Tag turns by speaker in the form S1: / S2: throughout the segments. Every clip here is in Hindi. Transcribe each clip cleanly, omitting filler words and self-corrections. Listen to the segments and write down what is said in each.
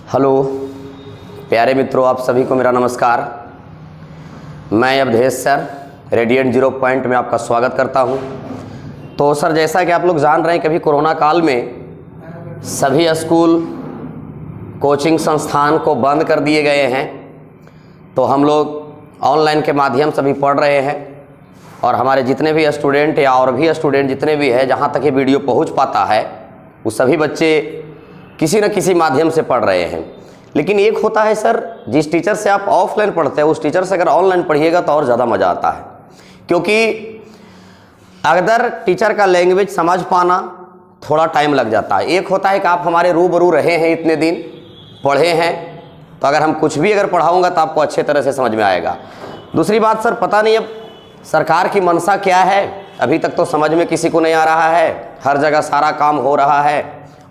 S1: हेलो प्यारे मित्रों, आप सभी को मेरा नमस्कार। मैं अवधेश सर रेडिएंट 0 पॉइंट में आपका स्वागत करता हूं। तो सर, जैसा कि आप लोग जान रहे हैं कि अभी कोरोना काल में सभी स्कूल कोचिंग संस्थान को बंद कर दिए गए हैं, तो हम लोग ऑनलाइन के माध्यम से भी पढ़ रहे हैं और हमारे जितने भी स्टूडेंट या और भी स्टूडेंट जितने भी हैं, जहाँ तक ये वीडियो पहुँच पाता है, वो सभी बच्चे किसी न किसी माध्यम से पढ़ रहे हैं। लेकिन एक होता है सर, जिस टीचर से आप ऑफलाइन पढ़ते हैं उस टीचर से अगर ऑनलाइन पढ़िएगा तो और ज़्यादा मज़ा आता है, क्योंकि अगर टीचर का लैंग्वेज समझ पाना थोड़ा टाइम लग जाता है। एक होता है कि आप हमारे रूबरू रहे हैं, इतने दिन पढ़े हैं, तो अगर हम कुछ भी अगर पढ़ाऊँगा तो आपको अच्छे तरह से समझ में आएगा। दूसरी बात सर, पता नहीं अब सरकार की मंशा क्या है, अभी तक तो समझ में किसी को नहीं आ रहा है। हर जगह सारा काम हो रहा है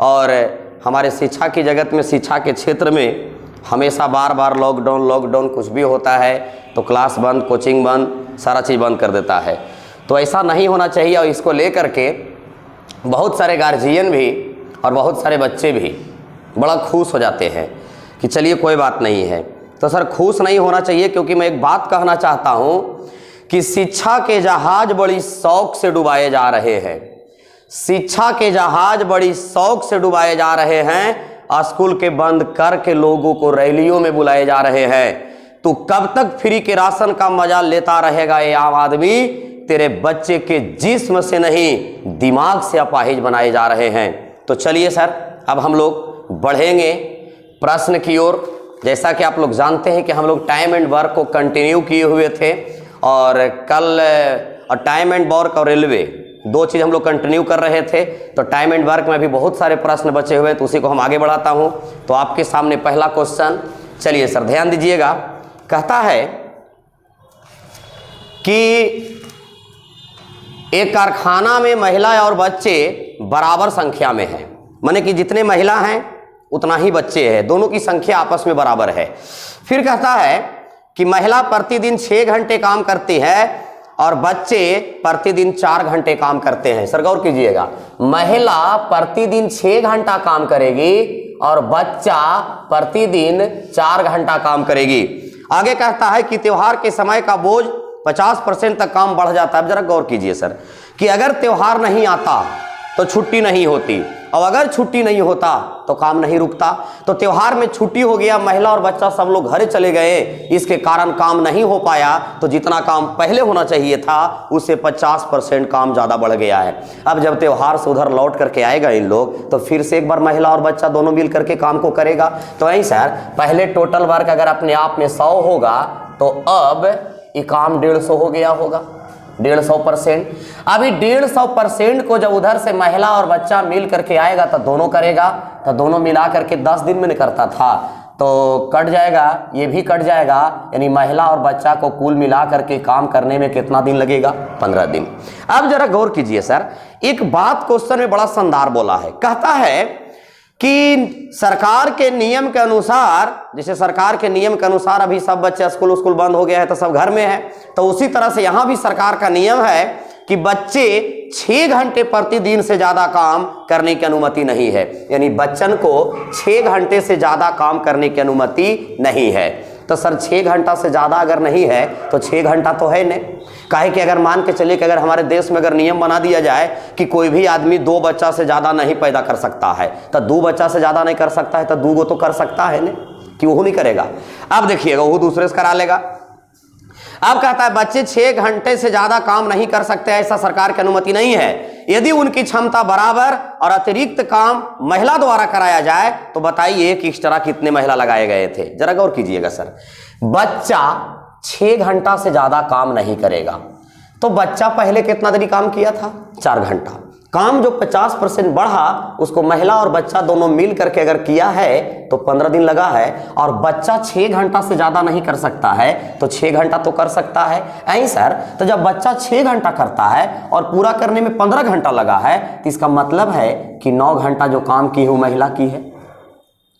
S1: और हमारे शिक्षा की जगत में, शिक्षा के क्षेत्र में हमेशा बार बार लॉकडाउन कुछ भी होता है तो क्लास बंद, कोचिंग बंद, सारा चीज़ बंद कर देता है। तो ऐसा नहीं होना चाहिए और इसको लेकर के बहुत सारे गार्जियन भी और बहुत सारे बच्चे भी बड़ा खुश हो जाते हैं कि चलिए कोई बात नहीं है। तो सर, खुश नहीं होना चाहिए, क्योंकि मैं एक बात कहना चाहता हूँ कि शिक्षा के जहाज बड़ी शौक से डुबाए जा रहे हैं। शिक्षा के जहाज बड़ी शौक से डुबाए जा रहे हैं। स्कूल के बंद करके लोगों को रैलियों में बुलाए जा रहे हैं। तो कब तक फ्री के राशन का मजा लेता रहेगा ये आम आदमी? तेरे बच्चे के जिस्म से नहीं, दिमाग से अपाहिज बनाए जा रहे हैं। तो चलिए सर, अब हम लोग बढ़ेंगे प्रश्न की ओर। जैसा कि आप लोग जानते हैं कि हम लोग टाइम एंड वर्क को कंटिन्यू किए हुए थे और कल टाइम एंड वर्क और रेलवे दो चीज़ हम लोग कंटिन्यू कर रहे थे। तो टाइम एंड वर्क में भी बहुत सारे प्रश्न बचे हुए हैं, तो उसी को हम आगे बढ़ाता हूं। तो आपके सामने पहला क्वेश्चन, चलिए सर ध्यान दीजिएगा। कहता है कि एक कारखाना में महिला और बच्चे बराबर संख्या में हैं, माने कि जितने महिला हैं उतना ही बच्चे हैं, दोनों की संख्या आपस में बराबर है। फिर कहता है कि महिला प्रतिदिन 6 घंटे काम करती है और बच्चे प्रतिदिन 4 घंटे काम करते हैं। सर गौर कीजिएगा, महिला प्रतिदिन 6 घंटा काम करेगी और बच्चा प्रतिदिन 4 घंटा काम करेगी। आगे कहता है कि त्योहार के समय का बोझ 50% तक काम बढ़ जाता है। अब जरा गौर कीजिए सर, कि अगर त्योहार नहीं आता तो छुट्टी नहीं होती, और अगर छुट्टी नहीं होता तो काम नहीं रुकता। तो त्योहार में छुट्टी हो गया, महिला और बच्चा सब लोग घर चले गए, इसके कारण काम नहीं हो पाया। तो जितना काम पहले होना चाहिए था उससे 50% काम ज़्यादा बढ़ गया है। अब जब त्योहार से उधर लौट करके आएगा इन लोग, तो फिर से एक बार महिला और बच्चा दोनों मिल करके काम को करेगा। तो यही सर, पहले टोटल वर्क अगर अपने आप में 100 होगा तो अब ये काम 150 हो गया होगा, 150%। अभी 150% को जब उधर से महिला और बच्चा मिल करके आएगा तो दोनों करेगा, तो दोनों मिला करके 10 दिन में करता था तो कट जाएगा, ये भी कट जाएगा, यानी महिला और बच्चा को कुल मिला करके काम करने में कितना दिन लगेगा? 15 दिन। अब जरा गौर कीजिए सर, एक बात क्वेश्चन में बड़ा शानदार बोला है। कहता है कि सरकार के नियम के अनुसार, जैसे सरकार के नियम के अनुसार अभी सब बच्चे स्कूल बंद हो गया है तो सब घर में है, तो उसी तरह से यहां भी सरकार का नियम है कि बच्चे 6 घंटे प्रतिदिन से ज्यादा काम करने की अनुमति नहीं है। यानी बच्चन को 6 घंटे से ज्यादा काम करने की अनुमति नहीं है। तो सर 6 घंटा से ज्यादा अगर नहीं है तो 6 घंटा तो है नहीं। काहे कि अगर मान के चलिए कि अगर हमारे देश में अगर नियम बना दिया जाए कि कोई भी आदमी 2 बच्चा से ज्यादा नहीं पैदा कर सकता है, तो 2 बच्चा से ज्यादा नहीं कर सकता है तो 2 गो तो कर सकता है नहीं, कि वो नहीं करेगा। अब देखिएगा, वो दूसरे से करा लेगा। अब कहता है बच्चे 6 घंटे से ज्यादा काम नहीं कर सकते, ऐसा सरकार की अनुमति नहीं है। यदि उनकी क्षमता बराबर और अतिरिक्त काम महिला द्वारा कराया जाए तो बताइए कि एक्स्ट्रा कितने महिला लगाए गए थे? जरा गौर कीजिएगा सर, बच्चा 6 घंटा से ज्यादा काम नहीं करेगा, तो बच्चा पहले कितना देरी काम किया था? 4 घंटा। काम जो 50% बढ़ा उसको महिला और बच्चा दोनों मिल करके अगर किया है तो 15 दिन लगा है। और बच्चा 6 घंटा से ज्यादा नहीं कर सकता है तो 6 घंटा तो कर सकता है। ऐ सर, तो जब बच्चा 6 घंटा करता है और पूरा करने में 15 घंटा लगा है तो इसका मतलब है कि 9 घंटा जो काम की है वो महिला की है।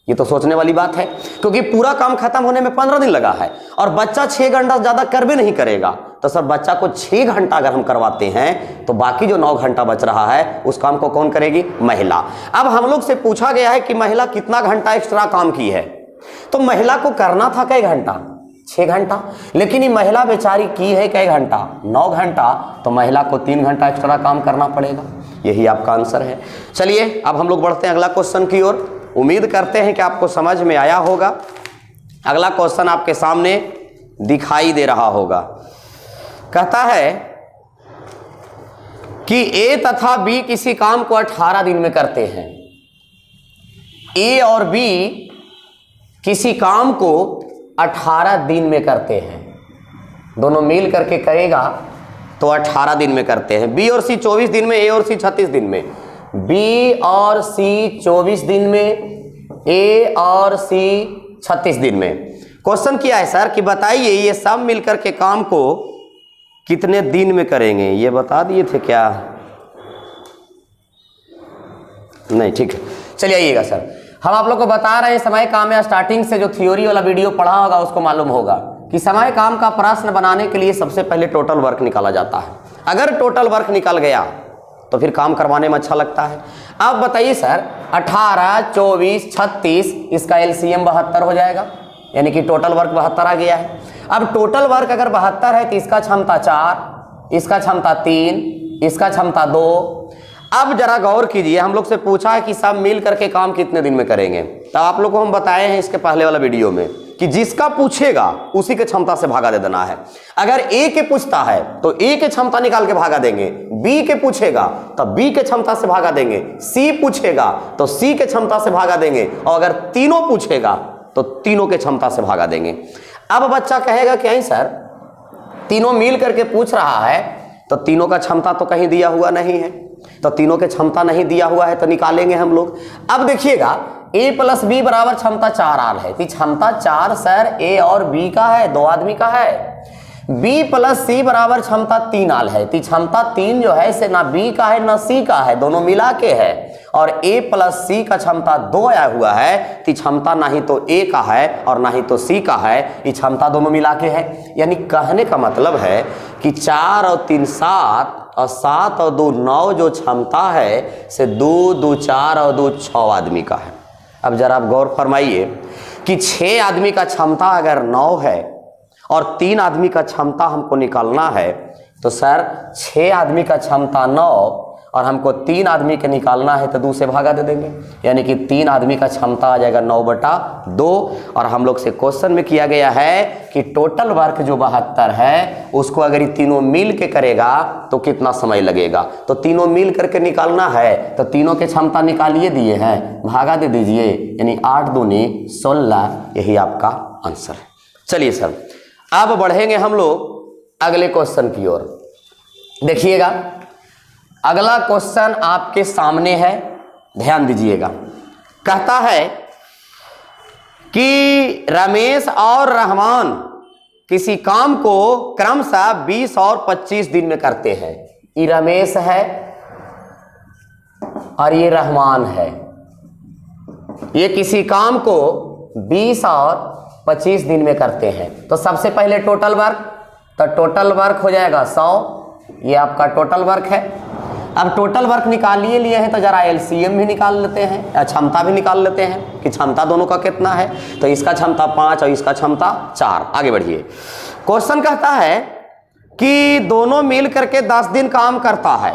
S1: ये तो सोचने वाली बात है, क्योंकि पूरा काम खत्म होने में 15 दिन लगा है और बच्चा 6 घंटा ज्यादा कर भी नहीं करेगा, तो सर बच्चा को 6 घंटा अगर हम करवाते हैं तो बाकी जो 9 घंटा बच रहा है उस काम को कौन करेगी? महिला। अब हम लोग से पूछा गया है कि महिला कितना घंटा एक्स्ट्रा काम की है, तो महिला को करना था कई घंटा? 6 घंटा। लेकिन ये महिला बेचारी की है कई घंटा? 9 घंटा। तो महिला को 3 घंटा एक्स्ट्रा काम करना पड़ेगा। यही आपका आंसर है। चलिए अब हम लोग बढ़ते हैं अगला क्वेश्चन की ओर। उम्मीद करते हैं कि आपको समझ में आया होगा। अगला क्वेश्चन आपके सामने दिखाई दे रहा होगा। कहता है कि ए तथा बी किसी काम को 18 दिन में करते हैं। ए और बी किसी काम को 18 दिन में करते हैं, दोनों मिल करके करेगा तो 18 दिन में करते हैं। बी और सी 24 दिन में, ए और सी 36 दिन में। बी और सी 24 दिन में, ए और सी 36 दिन में। क्वेश्चन किया है सर कि बताइए ये सब मिलकर के काम को कितने दिन में करेंगे? ये बता दिए थे क्या? नहीं, ठीक है। चलिए आइएगा सर, हम आप लोग को बता रहे हैं समय काम या स्टार्टिंग से जो थ्योरी वाला वीडियो पढ़ा होगा उसको मालूम होगा कि समय काम का प्रश्न बनाने के लिए सबसे पहले टोटल वर्क निकाला जाता है। अगर टोटल वर्क निकल गया तो फिर काम करवाने में अच्छा लगता है। अब बताइए सर 18, 24, 36, इसका एलसीएम 72 हो जाएगा, यानी कि टोटल वर्क 72 आ गया है। अब टोटल वर्क अगर 72 है तो इसका क्षमता 4, इसका क्षमता 3, इसका क्षमता 2। अब जरा गौर कीजिए, हम लोग से पूछा है कि सब मिल करके काम कितने दिन में करेंगे। तो आप लोग को हम बताए हैं इसके पहले वाला वीडियो में कि जिसका पूछेगा उसी के क्षमता से भागा दे देना है। अगर ए के पूछता है तो ए के क्षमता निकाल के भागा देंगे, बी के पूछेगा तो बी के क्षमता से भागा देंगे, सी पूछेगा तो सी के क्षमता से भागा देंगे, और अगर तीनों पूछेगा तो तीनों के क्षमता से भागा देंगे। अब बच्चा कहेगा कि नहीं सर तीनों मिल करके पूछ रहा है तो तीनों का क्षमता तो कहीं दिया हुआ नहीं है, तो तीनों के क्षमता नहीं दिया हुआ है तो निकालेंगे हम लोग। अब देखिएगा a प्लस बी बराबर क्षमता 4 आल है, तो क्षमता 4 सर a और b का है, 2 आदमी का है। b प्लस सी बराबर क्षमता 3 आल है, तो क्षमता 3 जो है इसे ना b का है ना c का है, दोनों मिला के है। और a प्लस सी का क्षमता 2 आया हुआ है, तो क्षमता ना ही तो a का है और ना ही तो c का है, ये क्षमता दोनों मिला के है। यानी कहने का मतलब है कि 4 और 3 7 और 7 और 2 9 जो क्षमता है से 2 2 4 और 2 6 आदमी का है। अब जरा आप गौर फरमाइए कि 6 आदमी का क्षमता अगर 9 है और 3 आदमी का क्षमता हमको निकालना है, तो सर 6 आदमी का क्षमता 9 और हमको 3 आदमी के निकालना है तो 2 से भागा दे देंगे, यानी कि 3 आदमी का क्षमता आ जाएगा 9/2। और हम लोग से क्वेश्चन में किया गया है कि टोटल वर्क जो 72 है उसको अगर ये तीनों मिल के करेगा तो कितना समय लगेगा। तो तीनों मिल करके निकालना है तो तीनों के क्षमता निकालिए दिए हैं, भागा दे दीजिए, यानी 8 दूनी 16, यही आपका आंसर है। चलिए सर अब बढ़ेंगे हम लोग अगले क्वेश्चन की ओर। देखिएगा अगला क्वेश्चन आपके सामने है, ध्यान दीजिएगा। कहता है कि रमेश और रहमान किसी काम को क्रमशः 20 और 25 दिन में करते हैं। ये रमेश है और ये रहमान है, ये किसी काम को 20 और 25 दिन में करते हैं। तो सबसे पहले टोटल वर्क, तो टोटल वर्क हो जाएगा 100, ये आपका टोटल वर्क है। अब टोटल वर्क निकाल लिए हैं तो जरा एलसीएम भी निकाल लेते हैं, क्षमता भी निकाल लेते हैं कि क्षमता दोनों का कितना है। तो इसका क्षमता 5 और इसका क्षमता 4। आगे बढ़िए। क्वेश्चन कहता है कि दोनों मिल करके 10 दिन काम करता है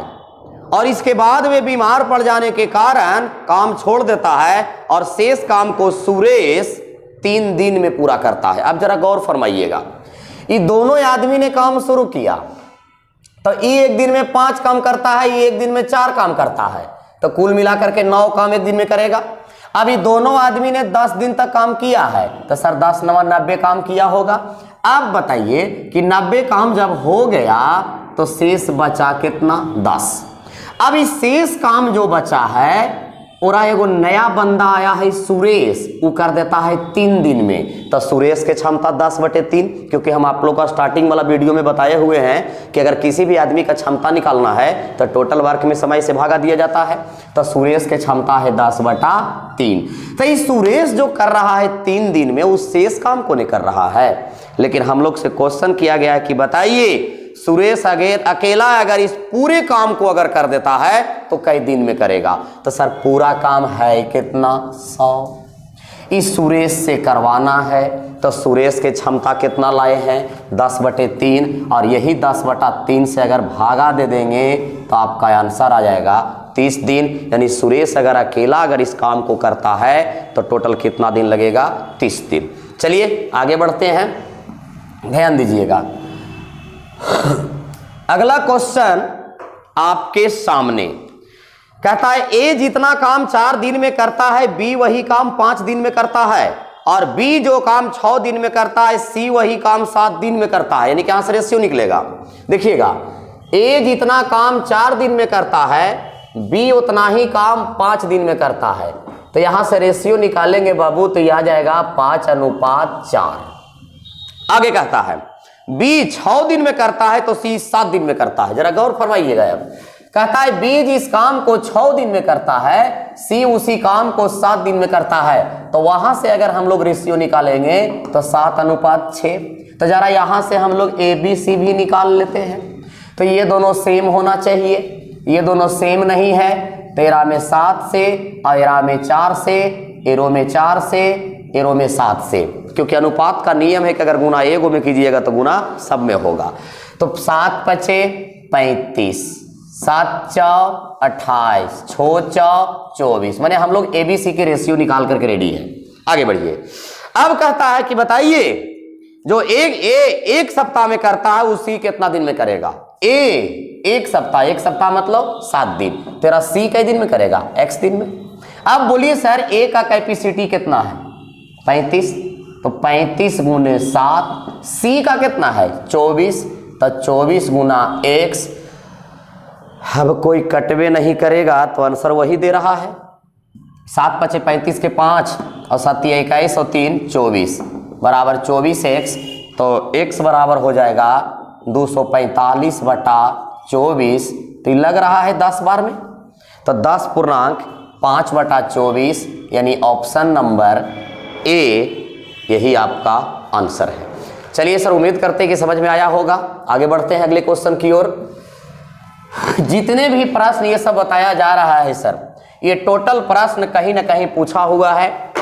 S1: और इसके बाद वे बीमार पड़ जाने के कारण काम छोड़ देता है और शेष काम को सुरेश 3 दिन में पूरा करता है। अब जरा गौर फरमाइएगा, ये दोनों आदमी ने काम शुरू किया तो ये एक दिन में 5 काम करता है, ये एक दिन में 4 काम करता है, तो कुल मिलाकर के 9 काम एक दिन में करेगा। अब ये दोनों आदमी ने 10 दिन तक काम किया है तो सर 10 9 90 काम किया होगा। अब बताइए कि 90 काम जब हो गया तो शेष बचा कितना? 10। अब इस शेष काम जो बचा है और एगो नया बंदा आया है सुरेश, वो कर देता है 3 दिन में। तो सुरेश के क्षमता 10/3, क्योंकि हम आप लोग का स्टार्टिंग वाला वीडियो में बताए हुए हैं कि अगर किसी भी आदमी का क्षमता निकालना है तो टोटल वर्क में समय से भागा दिया जाता है। तो सुरेश के क्षमता है 10/3। तो इस सुरेश जो कर रहा है 3 दिन में, उस शेष काम को नहीं कर रहा है। लेकिन हम लोग से क्वेश्चन किया गया है कि बताइए सुरेश अकेला अगर इस पूरे काम को अगर कर देता है तो कई दिन में करेगा। तो सर पूरा काम है कितना? 100। इस सुरेश से करवाना है तो सुरेश के क्षमता कितना लाए हैं? 10/3। और यही 10/3 से अगर भागा दे देंगे तो आपका आंसर आ जाएगा 30 दिन। यानी सुरेश अगर अकेला अगर इस काम को करता है तो टोटल कितना दिन लगेगा? 30 दिन। चलिए आगे बढ़ते हैं, ध्यान दीजिएगा। अगला क्वेश्चन आपके सामने कहता है ए जितना काम 4 दिन में करता है, बी वही काम 5 दिन में करता है, और बी जो काम 6 दिन में करता है, सी वही काम 7 दिन में करता है। यानी कि यहां से रेशियो निकलेगा। देखिएगा, ए जितना काम 4 दिन में करता है, बी उतना ही काम 5 दिन में करता है। तो यहां से रेशियो निकालेंगे बाबू, तो यह आ जाएगा 5:4। आगे कहता है बी 6 दिन में करता है तो सी 7 दिन में करता है। जरा गौर फरमाइएगा। अब कहता है बी जिस काम को 6 दिन में करता है, सी उसी काम को 7 दिन में करता है। तो वहां से अगर हम लोग रेशियो निकालेंगे तो 7:6। तो जरा यहां से हम लोग ए बी सी भी निकाल लेते हैं। तो ये दोनों सेम होना चाहिए, ये दोनों सेम नहीं है। 13 में 7 से, एरा में 4 से, एरो में 4 से, एरो में 7 से, क्योंकि अनुपात का नियम है कि अगर गुना एगो में कीजिएगा तो गुना सब में होगा। तो 7×5 = 35, 7×4 = 28, 6×4 = 24। माने हम लोग एबीसी के रेशियो निकाल करके रेडी है। आगे बढ़िए। अब कहता है कि बताइए जो एक सप्ताह में करता है उसी कितना दिन में करेगा? ए एक सप्ताह मतलब 7 दिन। तेरा सी कई दिन में करेगा? x दिन में। अब बोलिए सर ए का कैपेसिटी कितना है? 35। तो 35 × 7। सी का कितना है? 24। तो 24 × x। अब कोई कटवे नहीं करेगा तो आंसर वही दे रहा है। 7×5 = 35 के 5 और 7 × 21 और 3 24 बराबर 24x। तो x बराबर हो जाएगा 245/24। तो लग रहा है 10 बार में। तो 10.5/24 यानी ऑप्शन नंबर ए यही आपका आंसर है। चलिए सर, उम्मीद करते हैं कि समझ में आया होगा। आगे बढ़ते हैं अगले क्वेश्चन की ओर। जितने भी प्रश्न ये सब बताया जा रहा है सर, ये टोटल प्रश्न कहीं ना कहीं पूछा हुआ है,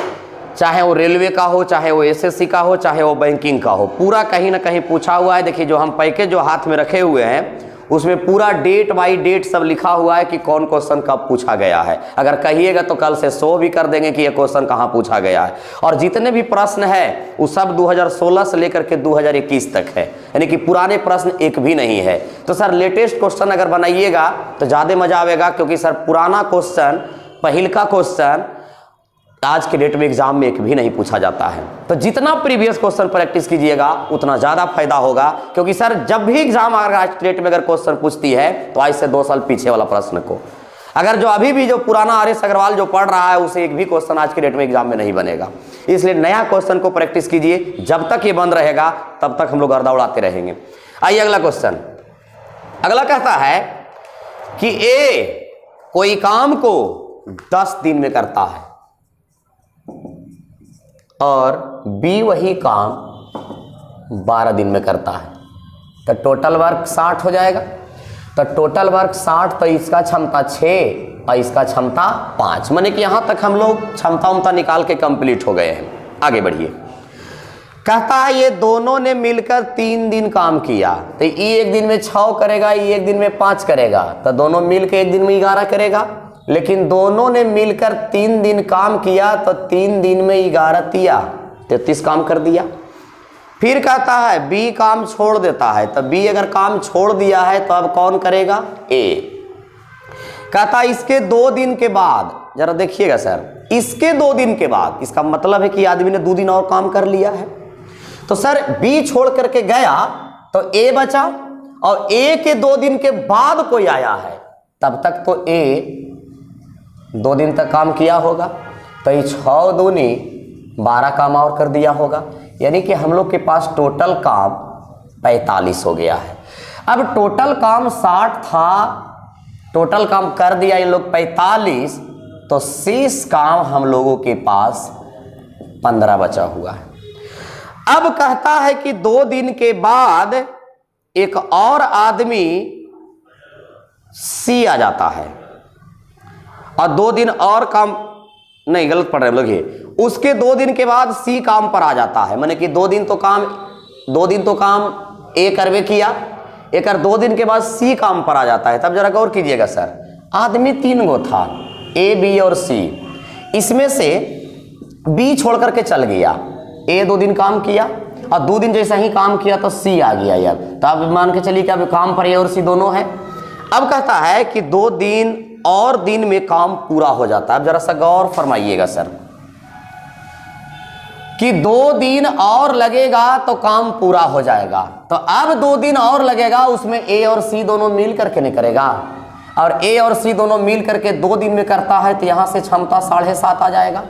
S1: चाहे वो रेलवे का हो, चाहे वो एसएससी का हो, चाहे वो बैंकिंग का हो, पूरा कहीं ना कहीं पूछा हुआ है। देखिए जो हम पैकेज जो हाथ में रखे हुए हैं उसमें पूरा डेट बाई डेट सब लिखा हुआ है कि कौन क्वेश्चन कब पूछा गया है। अगर कहिएगा तो कल से शो भी कर देंगे कि ये क्वेश्चन कहाँ पूछा गया है। और जितने भी प्रश्न है वो सब 2016 से लेकर के 2021 तक है, यानी कि पुराने प्रश्न एक भी नहीं है। तो सर लेटेस्ट क्वेश्चन अगर बनाइएगा तो ज़्यादा मजा आएगा, क्योंकि सर पुराना क्वेश्चन, पहिलका क्वेश्चन आज के डेट में एग्जाम में एक भी नहीं पूछा जाता है। तो जितना प्रीवियस क्वेश्चन प्रैक्टिस कीजिएगा उतना ज़्यादा फायदा होगा, क्योंकि सर जब भी एग्जाम अगर आज के डेट में अगर क्वेश्चन पूछती है तो आज से 2 साल पीछे वाला प्रश्न को, अगर जो अभी भी जो पुराना आर.एस. अग्रवाल जो पढ़ रहा है उसे एक भी क्वेश्चन आज के डेट में एग्जाम में नहीं बनेगा। इसलिए नया क्वेश्चन को प्रैक्टिस कीजिए। जब तक ये बंद रहेगा तब तक हम लोग गर्दा उड़ाते रहेंगे। आइए अगला क्वेश्चन। अगला कहता है कि ए कोई काम को 10 दिन में करता है और बी वही काम 12 दिन में करता है। तो टोटल वर्क 60 हो जाएगा। तो टोटल वर्क 60, तो इसका क्षमता 6 और इसका क्षमता 5। माने कि यहां तक हम लोग क्षमता उमता निकाल के कंप्लीट हो गए हैं। आगे बढ़िए। कहता है ये दोनों ने मिलकर 3 दिन काम किया। तो ये एक दिन में 6 करेगा, ये एक दिन में 5 करेगा। तो दोनों मिलकर एक दिन में 11 करेगा। लेकिन दोनों ने मिलकर 3 दिन काम किया तो 3 दिन में 11 तिया 33 काम कर दिया। फिर कहता है बी काम छोड़ देता है। तो बी अगर काम छोड़ दिया है तो अब कौन करेगा? ए। कहता है इसके 2 दिन के बाद, जरा देखिएगा सर, इसके 2 दिन के बाद, इसका मतलब है कि आदमी ने 2 दिन और काम कर लिया है। तो सर बी छोड़ करके गया तो ए बचा, और ए के 2 दिन के बाद कोई आया है, तब तक तो ए 2 दिन तक काम किया होगा, तो ये 6 दूनी 12 काम और कर दिया होगा, यानी कि हम लोग के पास टोटल काम 45 हो गया है। अब टोटल काम 60 था, टोटल काम कर दिया इन लोग 45, तो शेष काम हम लोगों के पास 15 बचा हुआ है। अब कहता है कि 2 दिन के बाद एक और आदमी सी आ जाता है और 2 दिन और काम, नहीं गलत पढ़ रहे हम लोग, ये उसके 2 दिन के बाद सी काम पर आ जाता है। माने कि 2 दिन तो काम ए करवे किया, एक 2 दिन के बाद सी काम पर आ जाता है। तब जरा गौर कीजिएगा सर, आदमी 3 गो था, ए बी और सी, इसमें से बी छोड़ करके चल गया, ए 2 दिन काम किया और 2 दिन जैसा ही काम किया तो सी आ गया यार। तो अब मान के चलिए कि अब काम पर ए और सी दोनों है। अब कहता है कि 2 दिन और दिन में काम पूरा हो जाता है। अब जरा सा गौर फरमाइएगा सर कि 2 दिन और लगेगा तो काम पूरा हो जाएगा। तो अब 2 दिन और लगेगा, उसमें ए और सी दोनों मिल करके नहीं करेगा, और ए और सी दोनों मिल करके 2 दिन में करता है, तो यहां से क्षमता 7.5 आ जाएगा।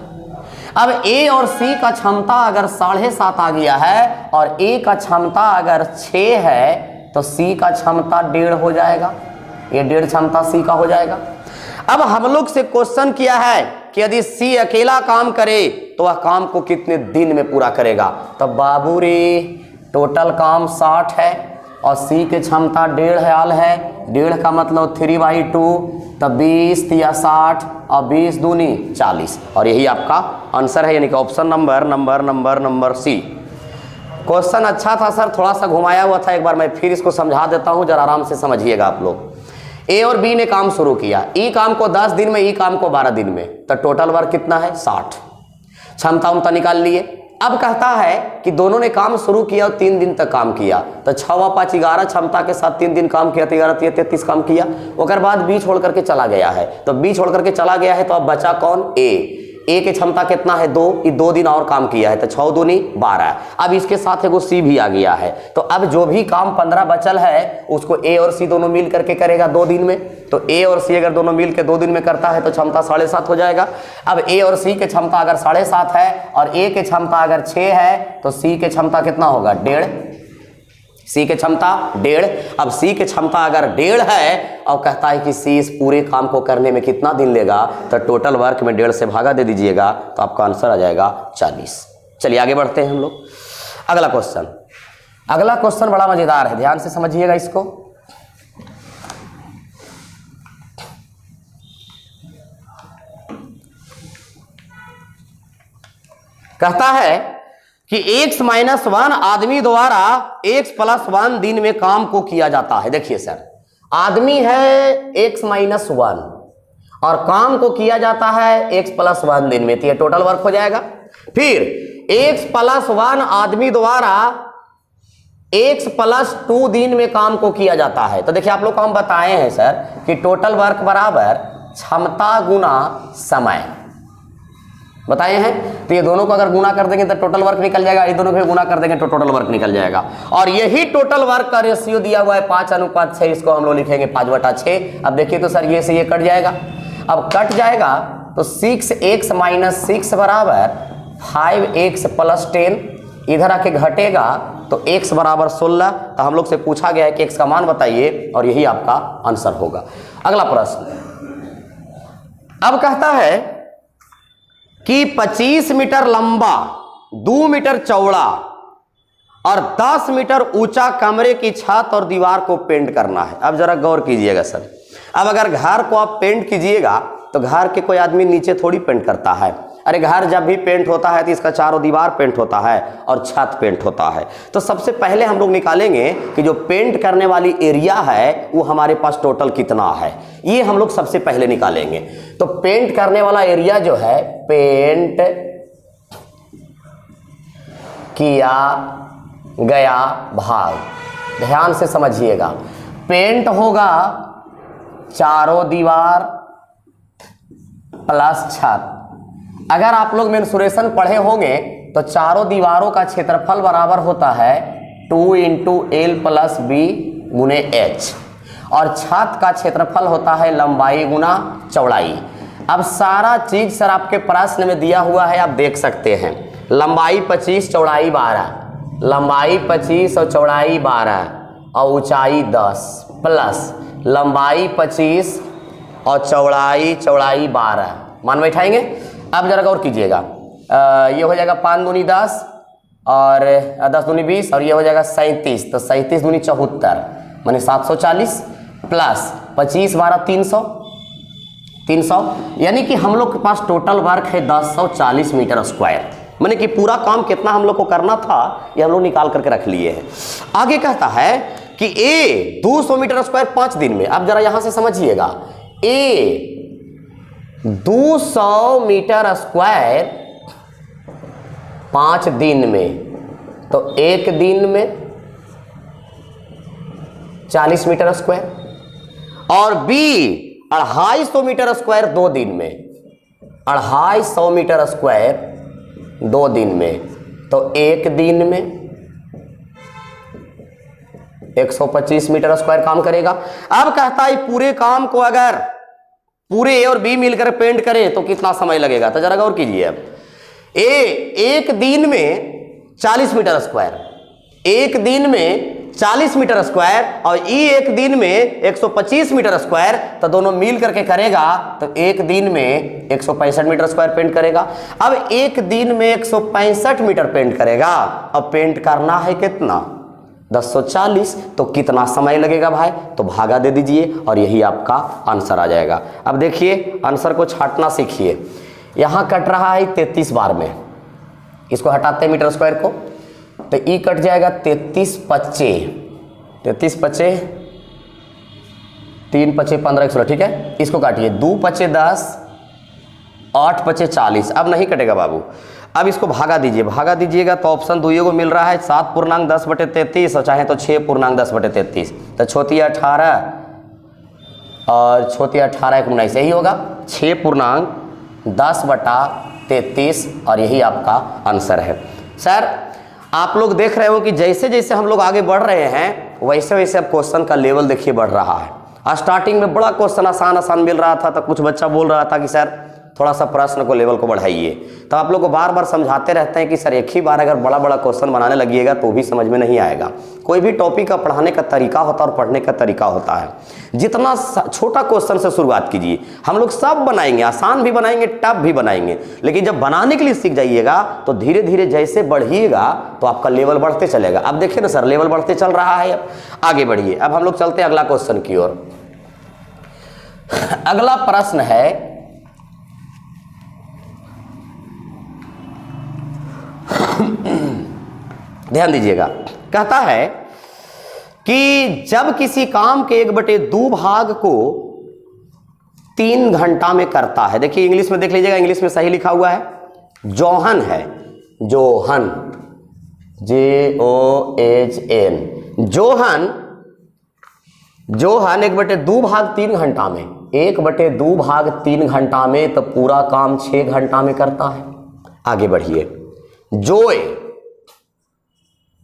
S1: अब ए और सी का क्षमता अगर 7.5 आ गया है और ए का क्षमता अगर 6 है, तो सी का क्षमता 1.5 हो जाएगा, ये 1.5 क्षमता सी का हो जाएगा। अब हम लोग से क्वेश्चन किया है कि यदि सी अकेला काम करे तो वह काम को कितने दिन में पूरा करेगा। तो बाबू रे, टोटल काम 60 है और सी के क्षमता 1.5 है, 1.5 का मतलब 3/2, तब 20 या 60 और 20 दूनी 40, और यही आपका आंसर है, यानी कि ऑप्शन नंबर सी। क्वेश्चन अच्छा था सर, थोड़ा सा घुमाया हुआ था, एक बार मैं फिर इसको समझा देता हूं, जरा आराम से समझिएगा आप लोग। ए और बी ने काम शुरू किया, ई काम को 10 दिन में, ई काम को 12 दिन में, तो टोटल वर्क कितना है 60, क्षमता उमता निकाल लिए। अब कहता है कि दोनों ने काम शुरू किया और 3 दिन तक काम किया, तो 6 व 5 11 क्षमता के साथ 3 दिन काम किया, 13 33 काम किया। उसके बाद बी छोड़ करके चला गया है, तो बी छोड़ करके चला गया है, तो अब बचा कौन, ए की क्षमता कितना है 2, ये 2 दिन और काम किया है, तो 6 दूनी 12। अब इसके साथ एगो सी भी आ गया है, तो अब जो भी काम 15 बचल है उसको ए और सी दोनों मिल करके करेगा 2 दिन में। तो ए और सी अगर दोनों मिल के 2 दिन में करता है तो क्षमता 7.5 हो जाएगा। अब ए और सी के क्षमता अगर 7.5 है और ए के क्षमता अगर 6 है, तो सी के क्षमता कितना होगा 1.5, सी के क्षमता 1.5। अब सी के क्षमता अगर 1.5 है और कहता है कि सी इस पूरे काम को करने में कितना दिन लेगा, तो टोटल वर्क में 1.5 से भागा दे दीजिएगा, तो आपका आंसर आ जाएगा 40। चलिए आगे बढ़ते हैं हम लोग। अगला क्वेश्चन बड़ा मजेदार है, ध्यान से समझिएगा इसको। कहता है कि x-1 आदमी द्वारा x+1 दिन में काम को किया जाता है। देखिए सर, आदमी है x-1 और काम को किया जाता है x+1 दिन में, तो ये टोटल वर्क हो जाएगा। फिर x+1 आदमी द्वारा x+2 दिन में काम को किया जाता है। तो देखिए आप लोग को हम बताए हैं सर कि टोटल वर्क बराबर क्षमता गुना समय बताए हैं। तो ये दोनों को अगर गुना कर देंगे तो टोटल वर्क निकल जाएगा, ये दोनों को गुना कर देंगे तो टोटल वर्क निकल जाएगा। और यही टोटल वर्क का रेशियो दिया हुआ है 5:6, इसको हम लोग लिखेंगे 5/6। अब देखिए तो सर ये से ये कट जाएगा, अब कट जाएगा तो 6x - 6 बराबर 5x + 10, इधर आके घटेगा तो x बराबर 16। तो हम लोग से पूछा गया है कि x का मान बताइए, और यही आपका आंसर होगा। अगला प्रश्न अब कहता है कि 25 मीटर लंबा, 2 मीटर चौड़ा और 10 मीटर ऊंचा कमरे की छत और दीवार को पेंट करना है। अब जरा गौर कीजिएगा सर, अब अगर घर को आप पेंट कीजिएगा तो घर के कोई आदमी नीचे थोड़ी पेंट करता है। अरे घर जब भी पेंट होता है तो इसका चारों दीवार पेंट होता है और छत पेंट होता है। तो सबसे पहले हम लोग निकालेंगे कि जो पेंट करने वाली एरिया है वो हमारे पास टोटल कितना है, ये हम लोग सबसे पहले निकालेंगे। तो पेंट करने वाला एरिया जो है, पेंट किया गया भाग, ध्यान से समझिएगा, पेंट होगा चारों दीवार प्लस छत। अगर आप लोग मेंसुरेशन पढ़े होंगे तो चारों दीवारों का क्षेत्रफल बराबर होता है 2 × L + B × H, और छत का क्षेत्रफल होता है लंबाई गुना चौड़ाई। अब सारा चीज सर आपके प्रश्न में दिया हुआ है, आप देख सकते हैं। लंबाई 25, चौड़ाई 12, लंबाई 25 और चौड़ाई 12 और ऊंचाई 10 प्लस लंबाई 25 और चौड़ाई 12 मान बैठाएंगे। अब जरा गौर कीजिएगा, ये हो जाएगा 5 दूनी 10 और 10 दूनी 20 और ये हो जाएगा 37, तो 37 दूनी 74 माने 740 प्लस 25 12 300, यानी कि हम लोग के पास टोटल वर्क है 1040 मीटर स्क्वायर। माने कि पूरा काम कितना हम लोग को करना था ये हम लोग निकाल करके रख लिए हैं। आगे कहता है कि ए 200 मीटर स्क्वायर 5 दिन में। अब जरा यहां से समझिएगा, ए 200 मीटर स्क्वायर 5 दिन में, तो एक दिन में 40 मीटर स्क्वायर और बी 250 मीटर स्क्वायर 2 दिन में, 250 मीटर स्क्वायर 2 दिन में, तो एक दिन में 125 मीटर स्क्वायर काम करेगा। अब कहता है पूरे काम को अगर पूरे ए और बी मिलकर पेंट करें तो कितना समय लगेगा, तो जरा गौर कीजिए। अब ए एक दिन में 40 मीटर स्क्वायर, एक दिन में 40 मीटर स्क्वायर और ई एक दिन में 125 मीटर स्क्वायर, तो दोनों मिल करके करेगा तो एक दिन में 165 मीटर स्क्वायर पेंट करेगा। अब एक दिन में 165 मीटर पेंट करेगा, अब पेंट करना है कितना 1040, तो कितना समय लगेगा भाई, तो भागा दे दीजिए और यही आपका आंसर आ जाएगा। अब देखिए आंसर को छाटना सीखिए। यहां कट रहा है 33 बार में, इसको हटाते हैं मीटर स्क्वायर को, तो ई कट जाएगा 33 पच्चे 3 पच्चे 15 116, ठीक है। इसको काटिए 2 पच्चे 10 8 पच्चे 40, अब नहीं कटेगा बाबू। अब इसको भागा दीजिए, भागा दीजिएगा तो ऑप्शन 2 को मिल रहा है 7.10/33 और चाहे तो 6.10/33, तो छोटी 18 और छोटी 18 19 यही होगा 6.10/33 और यही आपका आंसर है। सर आप लोग देख रहे हो कि जैसे जैसे हम लोग आगे बढ़ रहे हैं वैसे वैसे अब क्वेश्चन का लेवल देखिए बढ़ रहा है। स्टार्टिंग में बड़ा क्वेश्चन आसान मिल रहा था, तो कुछ बच्चा बोल रहा था कि सर थोड़ा सा प्रश्न को लेवल को बढ़ाइए, तो आप लोग को बार बार समझाते रहते हैं कि सर एक ही बार अगर बड़ा बड़ा क्वेश्चन बनाने लगिएगा तो भी समझ में नहीं आएगा। कोई भी टॉपिक का पढ़ाने का तरीका होता है और पढ़ने का तरीका होता है। जितना छोटा क्वेश्चन से शुरुआत कीजिए, हम लोग सब बनाएंगे, आसान भी बनाएंगे टफ भी बनाएंगे, लेकिन जब बनाने के लिए सीख जाइएगा तो धीरे धीरे जैसे बढ़िएगा तो आपका लेवल बढ़ते चलेगा। अब देखिए ना सर लेवल बढ़ते चल रहा है, अब आगे बढ़िए। अब हम लोग चलते हैं अगला क्वेश्चन की ओर। अगला प्रश्न है ध्यान दीजिएगा, कहता है कि जब किसी काम के 1/2 भाग को 3 घंटा में करता है, देखिए इंग्लिश में देख लीजिएगा, इंग्लिश में सही लिखा हुआ है जोहन है, जोहन JOHN, जोहन 1/2 भाग 3 घंटा में, 1/2 भाग 3 घंटा में तो पूरा काम 6 घंटा में करता है। आगे बढ़िए।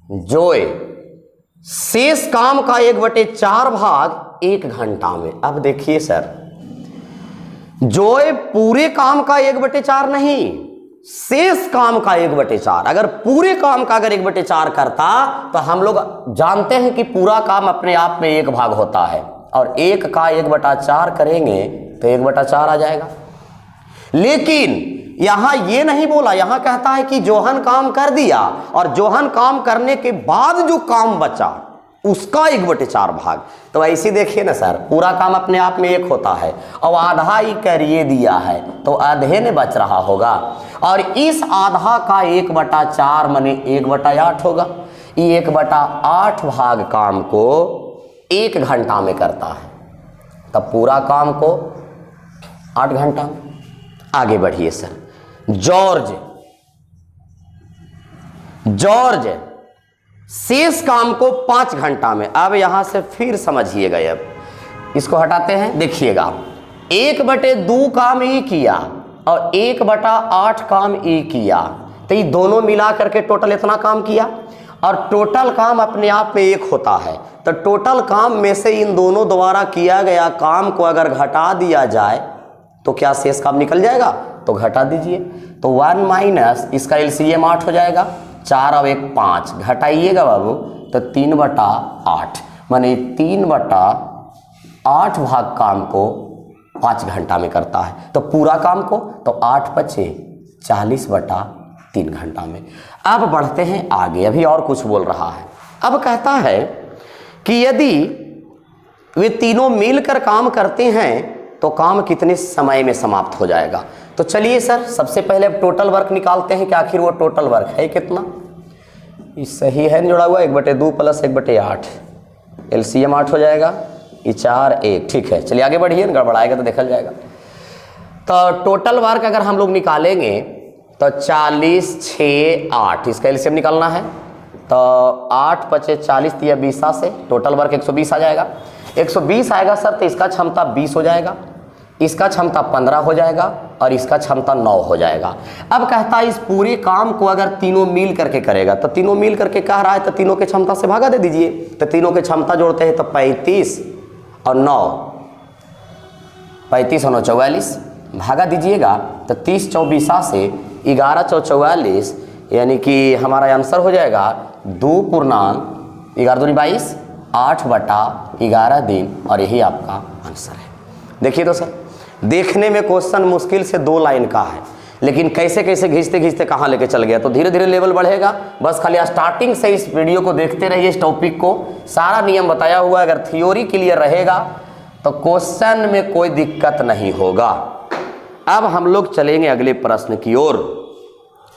S1: जोय शेष काम का 1/4 भाग 1 घंटा में। अब देखिए सर जोय पूरे काम का 1/4 नहीं, शेष काम का 1/4। अगर पूरे काम का अगर 1/4 करता तो हम लोग जानते हैं कि पूरा काम अपने आप में 1 भाग होता है, और 1 का 1/4 करेंगे तो 1/4 आ जाएगा। लेकिन यहां ये नहीं बोला, यहां कहता है कि जोहन काम कर दिया और जोहन काम करने के बाद जो काम बचा उसका 1/4 भाग। तो ऐसे देखिए ना सर पूरा काम अपने आप में 1 होता है और आधा ही करिए दिया है तो आधे ने बच रहा होगा, और इस आधा का 1/4 माने 1/8 होगा। ये 1/8 भाग काम को 1 घंटा में करता है, तब पूरा काम को 8 घंटा। आगे बढ़िए सर। जॉर्ज शेष काम को 5 घंटा में। अब यहां से फिर समझिएगा, अब इसको हटाते हैं, देखिएगा 1/2 काम ई किया और 1/8 काम ई किया, तो ये दोनों मिला करके टोटल इतना काम किया, और टोटल काम अपने आप में 1 होता है। तो टोटल काम में से इन दोनों द्वारा किया गया काम को अगर घटा दिया जाए तो क्या शेष काम निकल जाएगा, तो घटा दीजिए। तो 1 माइनस इसका एलसीएम 8 हो जाएगा, 4 और 1 5, घटाइएगा बाबू तो 3/8, माने 3/8 भाग काम को 5 घंटा में करता है। तो पूरा काम को तो 8 बचे 40/3 घंटा में। अब बढ़ते हैं आगे, अभी और कुछ बोल रहा है। अब कहता है कि यदि वे तीनों मिलकर काम करते हैं तो काम कितने समय में समाप्त हो जाएगा। तो चलिए सर सबसे पहले अब टोटल वर्क निकालते हैं कि आखिर वो टोटल वर्क है कितना। ये सही है जुड़ा हुआ, 1/2 + 1/8, एलसीएम 8 हो जाएगा, ये 4 1, ठीक है। चलिए आगे बढ़िए, गड़बड़ाएगा तो देखा जाएगा। तो टोटल वर्क अगर हम लोग निकालेंगे तो 40 6 8, इसका एलसीएम निकालना है। तो 8 बचे 40 या 20 से टोटल वर्क 120 आ जाएगा। 120 आएगा सर तो इसका क्षमता 20 हो जाएगा, इसका क्षमता 15 हो जाएगा और इसका क्षमता 9 हो जाएगा। अब कहता है इस पूरे काम को अगर तीनों मिल करके करेगा, तो तीनों मिल करके कह रहा है तो तीनों के क्षमता से भागा दे दीजिए। तो तीनों के क्षमता जोड़ते हैं तो 35 और 9, 35 और 9 44, भागा दीजिएगा तो 30 24 से 11 4 44, यानी कि हमारा आंसर हो जाएगा 2.11 दूनी 22, 8/11 दिन, और यही आपका आंसर है। देखिए तो सर देखने में क्वेश्चन मुश्किल से 2 लाइन का है, लेकिन कैसे कैसे घिसते घिसते कहाँ लेके चल गया। तो धीरे धीरे लेवल बढ़ेगा, बस खाली स्टार्टिंग से इस वीडियो को देखते रहिए, इस टॉपिक को सारा नियम बताया हुआ है। अगर थ्योरी क्लियर रहेगा तो क्वेश्चन में कोई दिक्कत नहीं होगा। अब हम लोग चलेंगे अगले प्रश्न की ओर,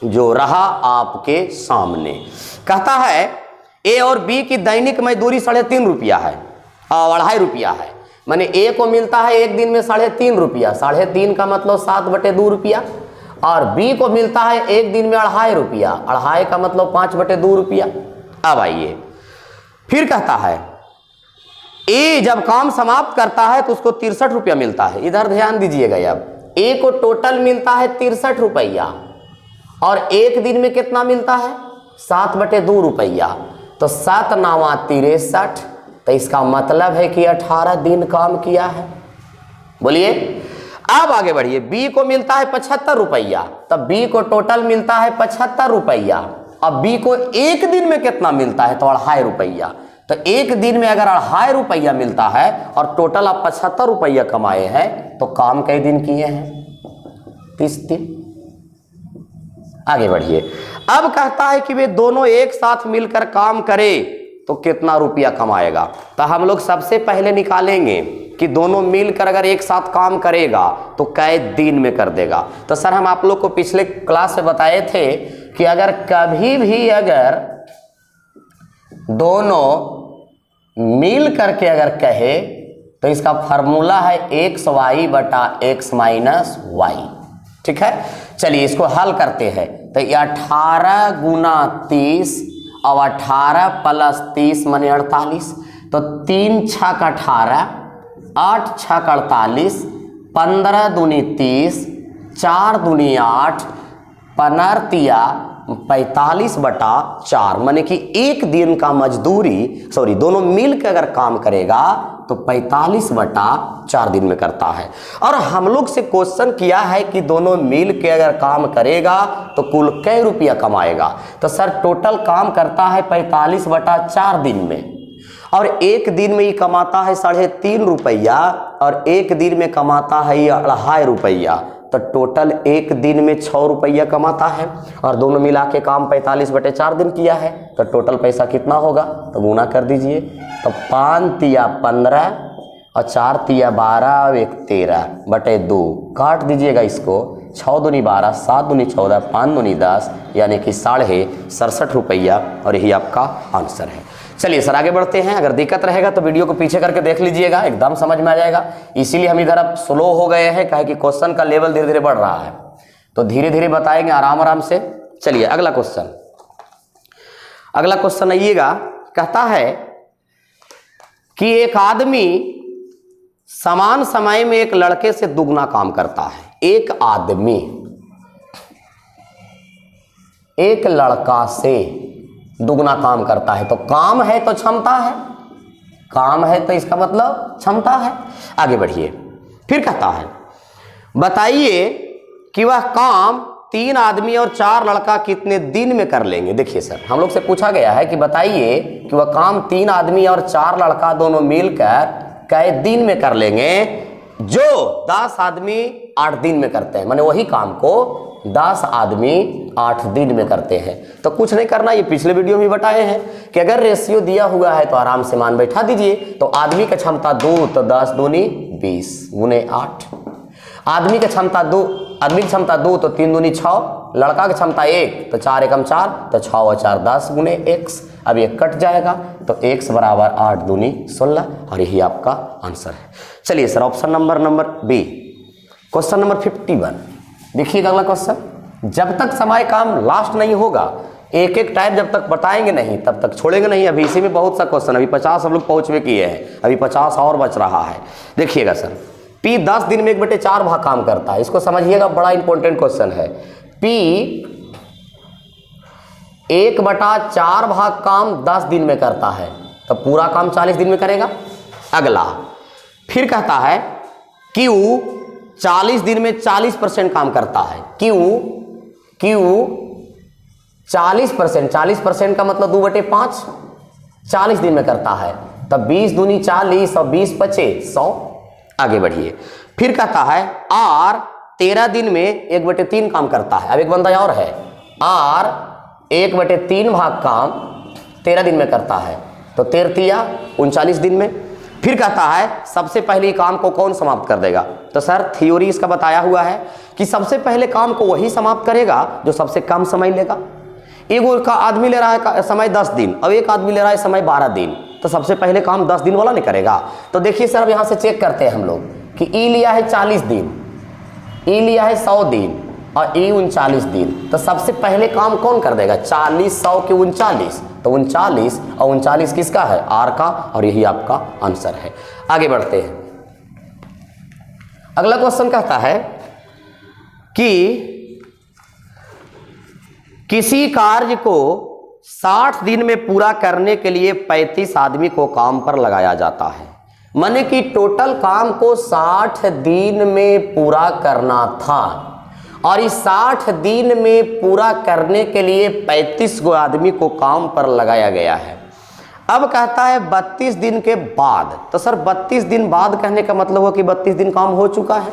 S1: जो रहा आपके सामने। कहता है ए और बी की दैनिक मजदूरी 3.5 रुपया है और 2.5 रुपया है। माने ए को मिलता है एक दिन में 3.5 रुपया, 3.5 का मतलब 7/2 रुपया, और बी को मिलता है एक दिन में 2.5 रुपया, 2.5 का मतलब 5/2 रुपया। अब आइए फिर कहता है ए जब काम समाप्त करता है तो उसको 63 रुपया मिलता है। इधर ध्यान दीजिएगा, अब ए को टोटल मिलता है 63 रुपया और एक दिन में कितना मिलता है 7/2 रुपया। तो 7 9 63, तो इसका मतलब है कि 18 दिन काम किया है। बोलिए अब आगे बढ़िए। बी को मिलता है 75 रुपया, तब बी को टोटल मिलता है 75 रुपया। अब बी को एक दिन में कितना मिलता है तो 2.5 रुपया। तो एक दिन में अगर 2.5 रुपया मिलता है और टोटल आप 75 रुपया कमाए हैं, तो काम कई दिन किए हैं 30 दिन। आगे बढ़िए। अब कहता है कि वे दोनों एक साथ मिलकर काम करें तो कितना रुपया कमाएगा। तो हम लोग सबसे पहले निकालेंगे कि दोनों मिलकर अगर एक साथ काम करेगा तो कै दिन में कर देगा। तो सर हम आप लोग को पिछले क्लास में बताए थे कि अगर कभी भी अगर दोनों मिल करके अगर कहे तो इसका फार्मूला है xy/x - y। ठीक है, चलिए इसको हल करते हैं। तो 18 × 30 और 18 + 30 माने 48। तो 3 6 18, 8 6 48, 15 दूनी 30, 4 दूनी 8, 15 45/4, माने कि एक दिन का मजदूरी दोनों मिलकर अगर काम करेगा तो 45/4 दिन में करता है। और हम लोग से क्वेश्चन किया है कि दोनों मिल के अगर काम करेगा तो कुल कै रुपया कमाएगा। तो सर टोटल काम करता है 45/4 दिन में, और एक दिन में ये कमाता है 3.5 रुपया और एक दिन में कमाता है ये 2.5 रुपया। तो टोटल एक दिन में 6 रुपया कमाता है, और दोनों मिला के काम 45/4 दिन किया है। तो टोटल पैसा कितना होगा तो गुना कर दीजिए। तो 5 तिया 15 और 4 तिया 12 और 1 13/2, काट दीजिएगा इसको। 6 दूनी 12, 7 दूनी 14, 5 दूनी 10, यानी कि 67.5 रुपया, और यही आपका आंसर है। चलिए सर आगे बढ़ते हैं। अगर दिक्कत रहेगा तो वीडियो को पीछे करके देख लीजिएगा, एकदम समझ में आ जाएगा। इसीलिए हम इधर अब स्लो हो गए हैं, कहे कि क्वेश्चन का लेवल धीरे धीरे बढ़ रहा है, तो धीरे धीरे बताएंगे आराम आराम से। चलिए अगला क्वेश्चन आइएगा। कहता है कि एक आदमी समान समय में एक लड़के से दुगना काम करता है। एक आदमी एक लड़का से दुगना काम करता है। तो काम है तो क्षमता है, काम है तो इसका मतलब क्षमता है। आगे बढ़िए। फिर कहता है बताइए कि वह काम 3 आदमी और 4 लड़का कितने दिन में कर लेंगे। देखिए सर, हम लोग से पूछा गया है कि बताइए कि वह काम 3 आदमी और 4 लड़का दोनों मिलकर कै दिन में कर लेंगे, जो 10 आदमी 8 दिन में करते हैं। माने वही काम को 10 आदमी 8 दिन में करते हैं। तो कुछ नहीं करना, ये पिछले वीडियो में बताए हैं कि अगर रेशियो दिया हुआ है तो आराम से मान बैठा दीजिए। तो आदमी का क्षमता 2 तो 10 दूनी 20 गुने 8। आदमी की क्षमता 2 तो 3 दूनी 6। लड़का की क्षमता 1 तो 4 एकम 4 तो 6 और 4 10 गुने x। अब ये कट जाएगा तो x बराबर 8 दूनी 16 और यही आपका आंसर है। चलिए sir, option number B, question number 51 देखिएगा। अगला क्वेश्चन, जब तक समय काम लास्ट नहीं होगा, एक एक टाइप जब तक बताएंगे नहीं तब तक छोड़ेंगे नहीं। अभी इसी में बहुत सा क्वेश्चन, अभी 50 हम लोग पहुंचवे किए हैं, अभी 50 और बच रहा है। देखिएगा सर, P 10 दिन में 1/4 भाग काम करता है। इसको समझिएगा, बड़ा इंपॉर्टेंट क्वेश्चन है। P 1/4 भाग काम 10 दिन में करता है, तो पूरा काम 40 दिन में करेगा। अगला फिर कहता है Q 40 दिन में 40% काम करता है। Q 40% का मतलब 2/5 40 दिन में करता है, तब 20 दूनी 40 और 20 पचे 100। आगे बढ़िए, फिर कहता है R 13 दिन में 1/3 काम करता है। अब एक बंदा और है, R 1/3 भाग काम 13 दिन में करता है, तो 13 39 दिन में। फिर कहता है सबसे पहले काम को कौन समाप्त कर देगा। तो सर थ्योरी इसका बताया हुआ है कि सबसे पहले काम को वही समाप्त करेगा जो सबसे कम समय लेगा। एक का आदमी ले रहा है समय 10 दिन और एक आदमी ले रहा है समय 12 दिन, तो सबसे पहले काम 10 दिन वाला नहीं करेगा। तो देखिए सर, अब यहाँ से चेक करते हैं हम लोग कि ई लिया है 40 दिन, ई लिया है 100 दिन और ई 39 दिन। तो सबसे पहले काम कौन कर देगा? 40 100 के 39, तो 39 और 39 किसका है? आर का, और यही आपका आंसर है। आगे बढ़ते हैं। अगला क्वेश्चन कहता है कि किसी कार्य को 60 दिन में पूरा करने के लिए 35 आदमी को काम पर लगाया जाता है। माने कि टोटल काम को 60 दिन में पूरा करना था और इस 60 दिन में पूरा करने के लिए 35 गो आदमी को काम पर लगाया गया है। अब कहता है 32 दिन के बाद। तो सर 32 दिन बाद कहने का मतलब हो कि 32 दिन काम हो चुका है,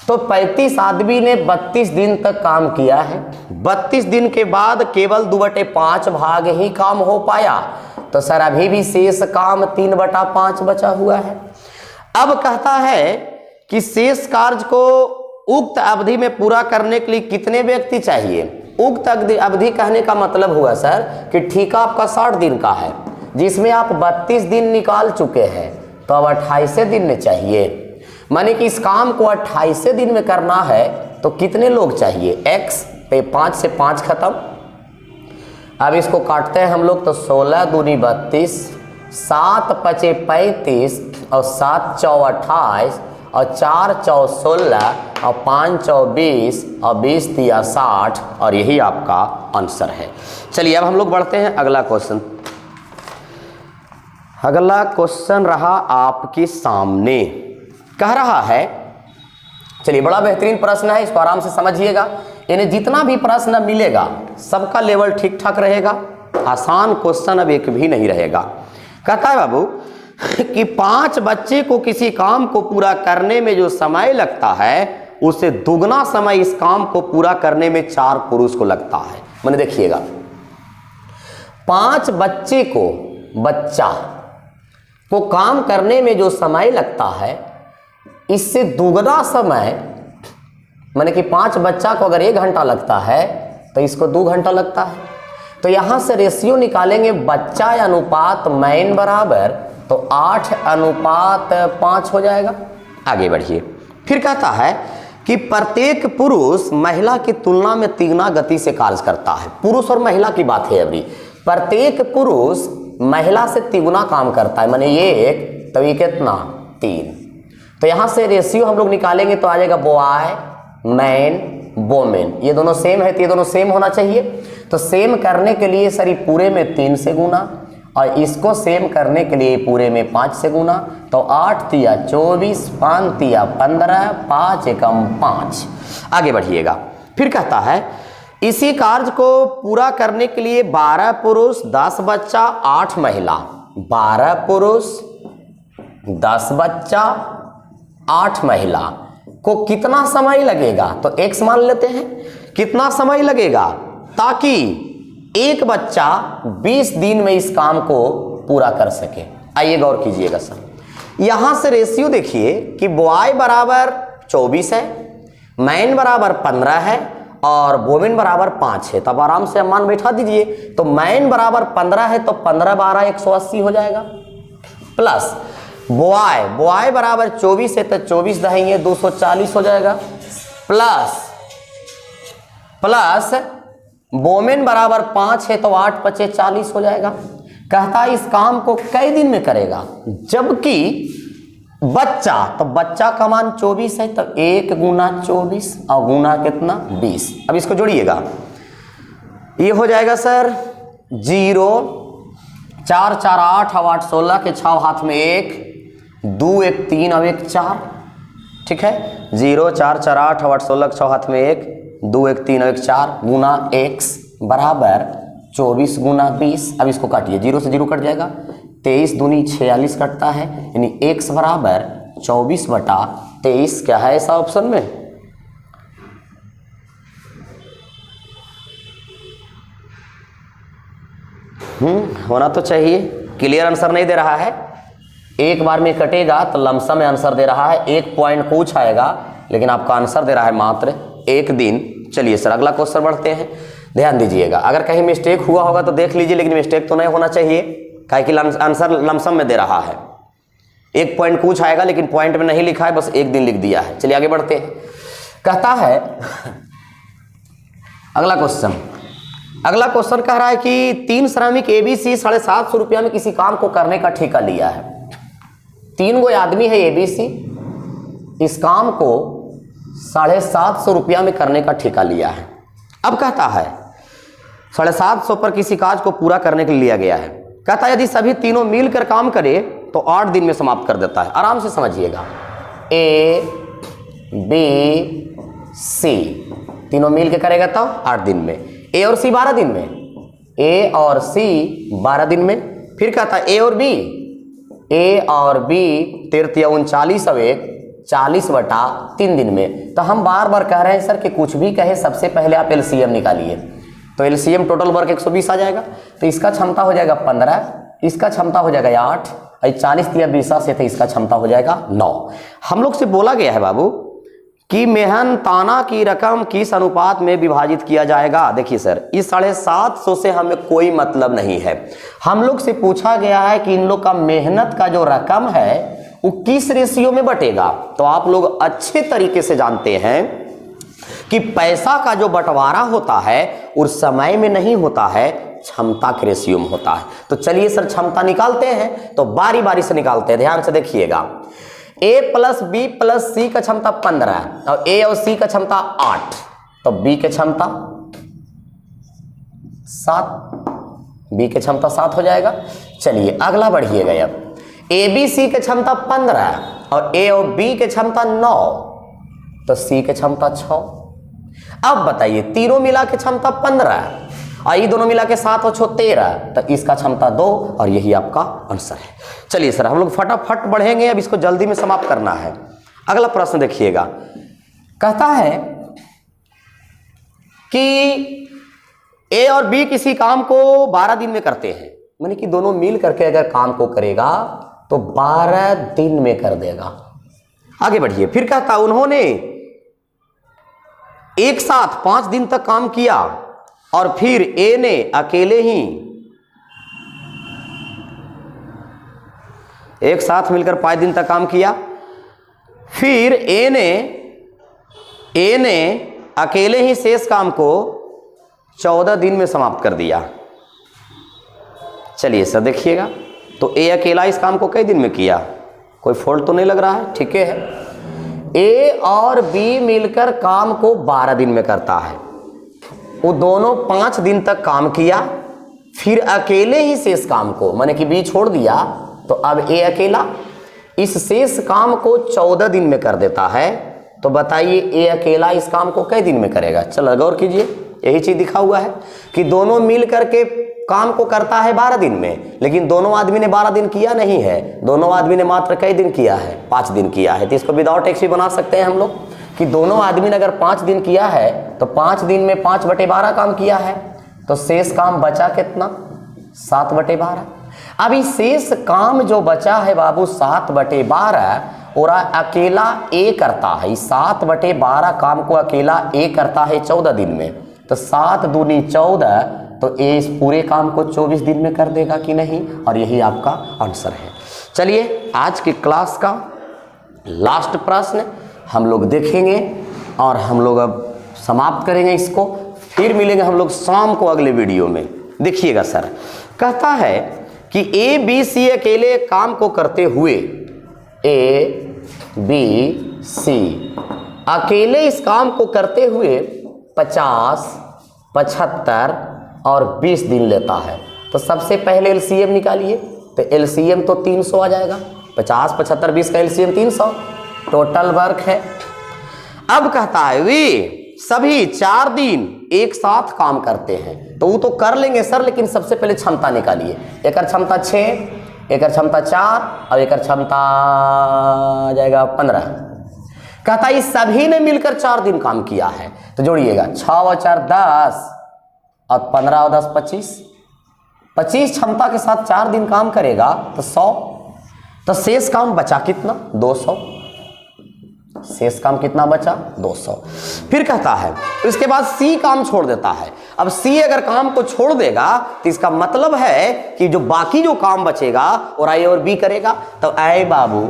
S1: तो 35 आदमी ने 32 दिन तक काम किया है। 32 दिन के बाद केवल 2/5 भाग ही काम हो पाया, तो सर अभी भी शेष काम 3/5 बचा हुआ है। अब कहता है कि शेष कार्य को उक्त अवधि में पूरा करने के लिए कितने व्यक्ति चाहिए। उक्त अवधि कहने का मतलब हुआ सर कि ठेका आपका 60 दिन का है, जिसमें आप 32 दिन निकाल चुके हैं, तो अब 28 दिन में चाहिए। माने कि इस काम को 28 दिन में करना है तो कितने लोग चाहिए? x पे 5 से 5 खत्म। अब इसको काटते हैं हम लोग, तो 16 दूनी 32, 7 पचे 35 और 7 चौ 28 और 4 चौ 16 और 5 चौ 20 और 20 तिया 60, और यही आपका आंसर है। चलिए अब हम लोग बढ़ते हैं अगला क्वेश्चन। अगला क्वेश्चन रहा आपके सामने, कह रहा है, चलिए बड़ा बेहतरीन प्रश्न है, इसको आराम से समझिएगा। यानी जितना भी प्रश्न मिलेगा सबका लेवल ठीक ठाक रहेगा, आसान क्वेश्चन अब एक भी नहीं रहेगा। कहता है बाबू कि 5 बच्चे को किसी काम को पूरा करने में जो समय लगता है उससे दुगना समय इस काम को पूरा करने में 4 पुरुष को लगता है। मैंने देखिएगा 5 बच्चे को, बच्चा को काम करने में जो समय लगता है इससे दुगना समय, माने कि 5 बच्चा को अगर 1 घंटा लगता है तो इसको 2 घंटा लगता है। तो यहां से रेशियो निकालेंगे बच्चा अनुपात मैन बराबर, तो 8:5 हो जाएगा। आगे बढ़िए, फिर कहता है कि प्रत्येक पुरुष महिला की तुलना में 3 गति से कार्य करता है। पुरुष और महिला की बात है अभी। प्रत्येक पुरुष महिला से 3 काम करता है, माने ये 1 तो ये कितना 3। तो यहां से रेशियो हम लोग निकालेंगे तो आ जाएगा बॉय मैन वोमेन, ये दोनों सेम है तो ये दोनों सेम होना चाहिए। तो सेम करने के लिए सर पूरे में 3 से गुना और इसको सेम करने के लिए पूरे में 5 से गुना, तो 8 तिया 24, 5 तिया 15, 5 एकम 5। आगे बढ़िएगा। फिर कहता है इसी कार्य को पूरा करने के लिए 12 पुरुष 10 बच्चा 8 महिला, 12 पुरुष 10 बच्चा 8 महिला को कितना समय लगेगा, तो x मान लेते हैं। कितना समय लगेगा ताकि एक बच्चा 20 दिन में इस काम को पूरा कर सके। आइए गौर कीजिएगा सर, यहां से रेशियो देखिए कि बॉय बराबर 24 है, मैन बराबर 15 है और वोमेन बराबर 5 है। तब आराम से मान बैठा दीजिए। तो मैन बराबर 15 है तो 15 12 180 हो जाएगा, प्लस बॉय बराबर 24 है तो 24 दहेंगे 240 हो जाएगा, प्लस वोमेन बराबर 5 है तो 8 5 40 हो जाएगा। कहता है इस काम को कई दिन में करेगा, जबकि बच्चा, तो बच्चा का मान 24 है तो 1 गुना 24 और गुना कितना 20। अब इसको जोड़िएगा, ये हो जाएगा सर 0 4 4 8 और 8 16 के 6 हाथ में 1 2 1 3 और 1 4। ठीक है, 0 4 4 8 और 8 16 के 6 हाथ में 1 2 1 3 और 1 4 गुना x बराबर 24 गुना 20। अब इसको काटिए, 0 से 0 कट जाएगा, 23 दूनी 46 कटता है, यानी x बराबर 24/23। क्या है ऐसा ऑप्शन में? होना तो चाहिए। क्लियर आंसर नहीं दे रहा है, एक बार में कटेगा तो लमसम में आंसर दे रहा है, 1 पॉइंट कुछ आएगा, लेकिन आपका आंसर दे रहा है मात्र 1 दिन। चलिए सर अगला क्वेश्चन बढ़ते हैं, ध्यान दीजिएगा। अगर कहीं मिस्टेक हुआ होगा तो देख लीजिए, लेकिन मिस्टेक तो नहीं होना चाहिए, काहे कि आंसर लमसम में दे रहा है। 1 पॉइंट कुछ आएगा, लेकिन पॉइंट में नहीं लिखा है, बस 1 दिन लिख दिया है। चलिए आगे बढ़ते हैं। कहता है अगला क्वेश्चन कह रहा है कि 3 श्रमिक ABC 750 रुपया में किसी काम को करने का ठेका लिया है। 3 गो आदमी है ABC, इस काम को 750 रुपया में करने का ठेका लिया है। अब कहता है 750 पर किसी काज को पूरा करने के लिए लिया गया है। कहता है यदि सभी तीनों मिलकर काम करे तो 8 दिन में समाप्त कर देता है। आराम से समझिएगा, A B C तीनों मिलकर करेगा तो 8 दिन में, A और C 12 दिन में, A और C 12 दिन में। फिर कहता है A और B 39 और 1 40/3 दिन में। तो हम बार बार कह रहे हैं सर कि कुछ भी कहे सबसे पहले आप LCM निकालिए, तो LCM टोटल वर्क 120 आ जाएगा। तो इसका क्षमता हो जाएगा 15, इसका क्षमता हो जाएगा 8, 40 या 20 से थे, इसका क्षमता हो जाएगा 9। हम लोग से बोला गया है बाबू कि मेहनताना की रकम किस अनुपात में विभाजित किया जाएगा। देखिए सर, इस 750 से हमें कोई मतलब नहीं है। हम लोग से पूछा गया है कि इन लोग का मेहनत का जो रकम है वो किस रेशियो में बटेगा। तो आप लोग अच्छे तरीके से जानते हैं कि पैसा का जो बंटवारा होता है उस समय में नहीं होता है, क्षमता के रेशियो में होता है। तो चलिए सर क्षमता निकालते हैं, तो बारी बारी से निकालते हैं। ध्यान से देखिएगा, A + B + C का क्षमता 15 और A और C का क्षमता 8, तो B के क्षमता 7, B के क्षमता 7 हो जाएगा। चलिए अगला बढ़िएगा। अब ABC के क्षमता 15 और A और B के क्षमता 9, तो C के क्षमता 6। अब बताइए, तीनों मिला के क्षमता 15 और ये दोनों मिला के 7 और 6 13, तो इसका क्षमता 2 और यही आपका आंसर है। चलिए सर हम लोग फटाफट बढ़ेंगे, अब इसको जल्दी में समाप्त करना है। अगला प्रश्न देखिएगा, कहता है कि A और B किसी काम को 12 दिन में करते हैं, माने कि दोनों मिल करके अगर काम को करेगा तो 12 दिन में कर देगा। आगे बढ़िए। फिर कहता उन्होंने एक साथ 5 दिन तक काम किया और फिर A ने अकेले ही एक साथ मिलकर 5 दिन तक काम किया, फिर A ने अकेले ही शेष काम को 14 दिन में समाप्त कर दिया। चलिए सर देखिएगा, तो A अकेला इस काम को कई दिन में किया, कोई फॉल्ट तो नहीं लग रहा है, ठीक है। A और B मिलकर काम को 12 दिन में करता है, वो दोनों 5 दिन तक काम किया, फिर अकेले ही शेष काम को, माने कि बी छोड़ दिया तो अब ए अकेला इस शेष काम को 14 दिन में कर देता है। तो बताइए ए अकेला इस काम को कई दिन में करेगा? चलो गौर कीजिए, यही चीज दिखा हुआ है कि दोनों मिल करके काम को करता है 12 दिन में, लेकिन दोनों आदमी ने 12 दिन किया नहीं है, दोनों आदमी ने मात्र कई दिन किया है? 5 दिन किया है। तो इसको विदाउट एक्स भी बना सकते हैं हम लोग कि दोनों आदमी ने अगर 5 दिन किया है तो 5 दिन में 5/12 काम किया है, तो शेष काम बचा कितना? 7/12। अब इस शेष काम जो बचा है बाबू 7/12 और अकेला ए करता है, 7/12 काम को अकेला ए करता है 14 दिन में, तो 7 दूनी 14, तो ए इस पूरे काम को 24 दिन में कर देगा कि नहीं? और यही आपका आंसर है। चलिए आज की क्लास का लास्ट प्रश्न हम लोग देखेंगे और हम लोग अब समाप्त करेंगे इसको, फिर मिलेंगे हम लोग शाम को अगले वीडियो में। देखिएगा सर, कहता है कि ए बी सी अकेले काम को करते हुए, ए बी सी अकेले इस काम को करते हुए 50, 75 और 20 दिन लेता है। तो सबसे पहले एलसीएम निकालिए, तो एलसीएम तो 300 आ जाएगा। 50, 75, 20 का एलसीएम 300 टोटल वर्क है। अब कहता है वे सभी 4 दिन एक साथ काम करते हैं, तो वो तो कर लेंगे सर, लेकिन सबसे पहले क्षमता निकालिए। एक क्षमता 6, एक क्षमता 4 और एक क्षमता आ जाएगा 15। कहता है इस सभी ने मिलकर 4 दिन काम किया है, तो जोड़िएगा 6 और 4 10 और 15 और 10 25। 25 क्षमता के साथ 4 दिन काम करेगा तो 100, तो शेष काम बचा कितना? 200। शेष काम कितना बचा? 200। फिर कहता है इसके बाद सी काम छोड़ देता है। अब सी अगर काम को छोड़ देगा तो इसका मतलब है कि जो बाकी जो काम बचेगा और ए और बी करेगा। तो ए बाबू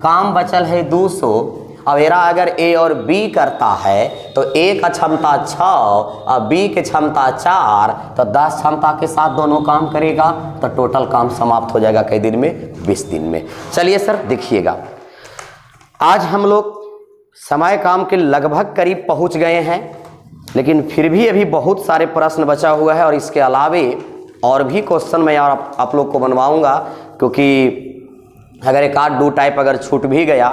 S1: काम बचल है 200, अब मेरा अगर ए और बी करता है तो ए का क्षमता 6 और बी के क्षमता 4, तो 10 क्षमता के साथ दोनों काम करेगा, तो टोटल काम समाप्त हो जाएगा कई दिन में? 20 दिन में। चलिए सर देखिएगा, आज हम लोग समय काम के लगभग करीब पहुंच गए हैं, लेकिन फिर भी अभी बहुत सारे प्रश्न बचा हुआ है और इसके अलावे और भी क्वेश्चन मैं आप लोग को बनवाऊंगा, क्योंकि अगर एक आध 2 टाइप अगर छूट भी गया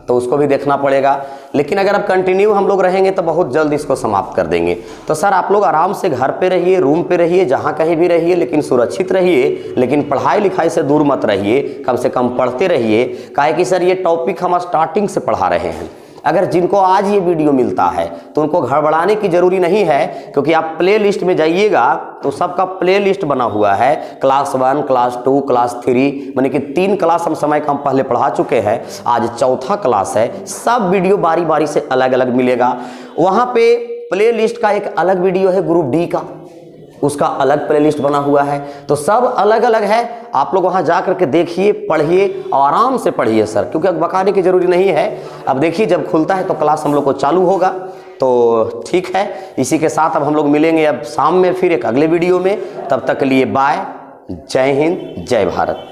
S1: तो उसको भी देखना पड़ेगा। लेकिन अगर अब कंटिन्यू हम लोग रहेंगे तो बहुत जल्द इसको समाप्त कर देंगे। तो सर आप लोग आराम से घर पे रहिए, रूम पे रहिए, जहाँ कहीं भी रहिए, लेकिन सुरक्षित रहिए, लेकिन पढ़ाई लिखाई से दूर मत रहिए, कम से कम पढ़ते रहिए। काहे कि सर ये टॉपिक हम स्टार्टिंग से पढ़ा रहे हैं। अगर जिनको आज ये वीडियो मिलता है तो उनको घबराने की ज़रूरी नहीं है, क्योंकि आप प्ले लिस्ट में जाइएगा तो सबका प्ले लिस्ट बना हुआ है। क्लास 1, क्लास 2, क्लास 3, माने कि 3 क्लास हम समय कम पहले पढ़ा चुके हैं, आज 4था क्लास है। सब वीडियो बारी बारी से अलग अलग मिलेगा। वहाँ पे प्ले लिस्ट का एक अलग वीडियो है, ग्रुप डी का, उसका अलग प्लेलिस्ट बना हुआ है। तो सब अलग अलग है, आप लोग वहां जा करके देखिए, पढ़िए और आराम से पढ़िए सर, क्योंकि अब बकाने की जरूरी नहीं है। अब देखिए जब खुलता है तो क्लास हम लोग को चालू होगा। तो ठीक है, इसी के साथ अब हम लोग मिलेंगे अब शाम में फिर एक अगले वीडियो में। तब तक के लिए बाय, जय हिंद, जय भारत।